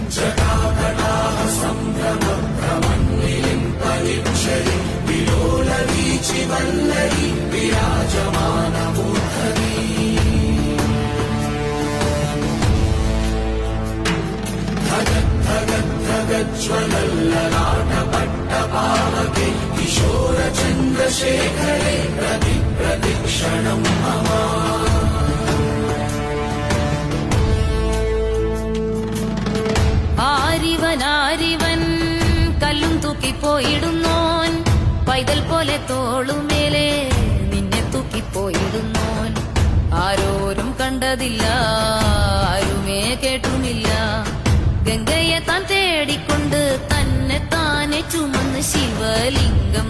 ജടാകടാഹ സംഭ്രമ ഭ്രമണ്ണിലിംപലിക്ഷരി വിലോലവീചി വല്ലരി വിരാജമാനമൂർധനി ജ്വലല്ലലാടപട്ടപാവകെ കിശോരചന്ദ്രശേഖരേ പ്രതിക്ഷണം മമ ആരിവൻ കല്ലും തൂക്കിപ്പോയിടുന്നോൻ പൈതൽ പോലെ തോളുമേലെ നിന്നെ തൂക്കിപ്പോയിടുന്നോൻ ആരോരും കണ്ടതില്ല ആരുമേ കേട്ടുമില്ല ഗംഗയെ താൻ തേടിക്കൊണ്ട് തന്നെ താനെ ചുമന്ന് ശിവലിംഗം